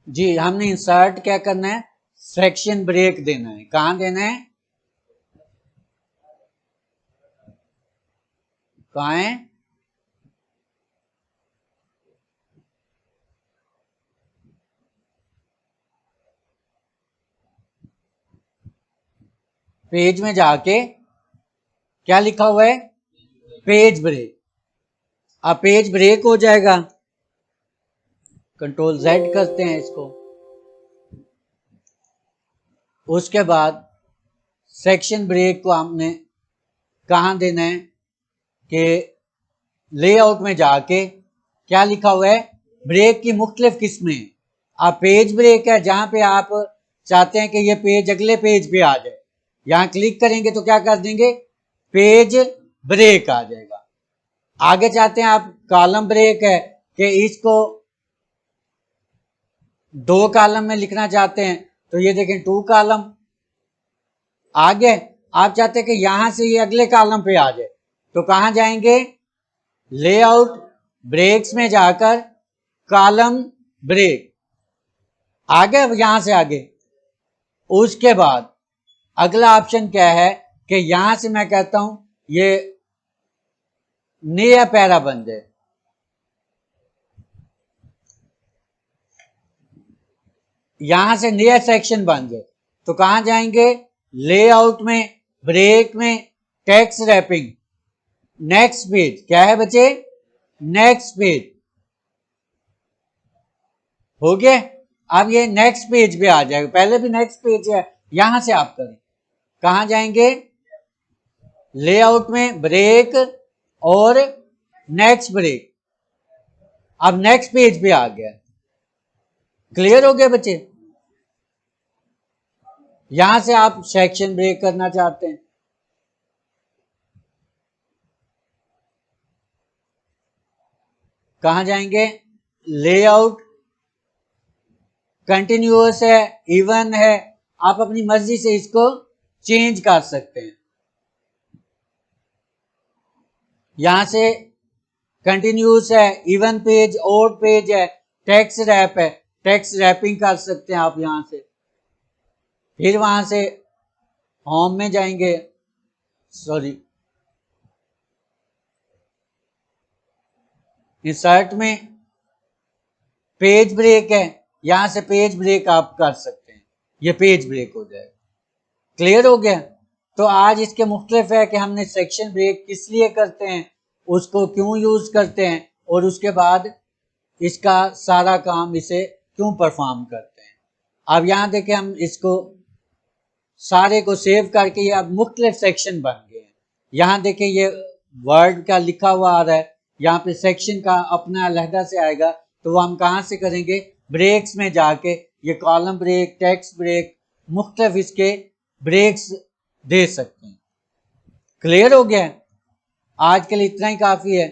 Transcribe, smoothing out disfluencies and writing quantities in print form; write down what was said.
जी हमने इंसर्ट क्या करना है, सेक्शन ब्रेक देना है। कहां देना है, कहां है, पेज में जाके क्या लिखा हुआ है, पेज ब्रेक। अब पेज ब्रेक हो जाएगा, कंट्रोल जेड करते हैं इसको। उसके बाद सेक्शन ब्रेक को हमने कहां देना है कि लेआउट में जाके क्या लिखा हुआ है, ब्रेक की मुख्तलिफ किस्में। अब पेज ब्रेक है जहां पे आप चाहते हैं कि ये पेज अगले पेज पे आ जाए, यहां क्लिक करेंगे तो क्या कर देंगे, पेज ब्रेक आ जाएगा। आगे चाहते हैं आप कॉलम ब्रेक है कि इसको 2 कॉलम में लिखना चाहते हैं, तो ये देखें 2 कॉलम। आगे आप चाहते हैं कि यहां से ये अगले कॉलम पे आ जाए, तो कहां जाएंगे, लेआउट ब्रेक्स में जाकर कॉलम ब्रेक, आगे यहां से आगे। उसके बाद अगला ऑप्शन क्या है कि यहां से मैं कहता हूं ये नया पैरा बन जाए, यहां से नया सेक्शन बन जाए, तो कहां जाएंगे, लेआउट में, ब्रेक में, टेक्स्ट रैपिंग, नेक्स्ट पेज। क्या है बच्चे, नेक्स्ट पेज। हो गया। अब ये नेक्स्ट पेज पे आ जाएगा, पहले भी नेक्स्ट पेज है, यहां से आप करें। कहां जाएंगे, लेआउट में, ब्रेक और नेक्स्ट ब्रेक। अब नेक्स्ट पेज पे आ गया। क्लियर हो गया बच्चे। यहां से आप सेक्शन ब्रेक करना चाहते हैं, कहां जाएंगे, लेआउट, कंटिन्यूअस है, इवन है, आप अपनी मर्जी से इसको चेंज कर सकते हैं। यहां से कंटिन्यूअस है, इवन पेज, ओड पेज है, टेक्स्ट रैप है, टेक्स्ट रैपिंग कर सकते हैं आप यहां से। फिर वहां से होम में जाएंगे, सॉरी इंसर्ट में, पेज ब्रेक है, यहां से पेज ब्रेक आप कर सकते हैं, ये पेज ब्रेक हो जाएगा। क्लियर हो गया। तो आज इसके मुख्तलिफ है कि हमने सेक्शन ब्रेक किस लिए करते हैं, उसको क्यों यूज करते हैं, और उसके बाद इसका सारा काम इसे क्यों परफॉर्म करते हैं। अब यहां देखें, हम इसको सारे को सेव करके ये अब मुख्तलिफ सेक्शन बन गए हैं। यहां देखें ये वर्ड का लिखा हुआ आ रहा है, यहाँ पे सेक्शन का अपना अलहदा से आएगा, तो वो हम कहां से करेंगे, ब्रेक्स में जाके ये कॉलम ब्रेक, टेक्स्ट ब्रेक, मुख्तलिफ इसके ब्रेक्स दे सकते हैं। क्लियर हो गया है। आज के लिए इतना ही काफी है।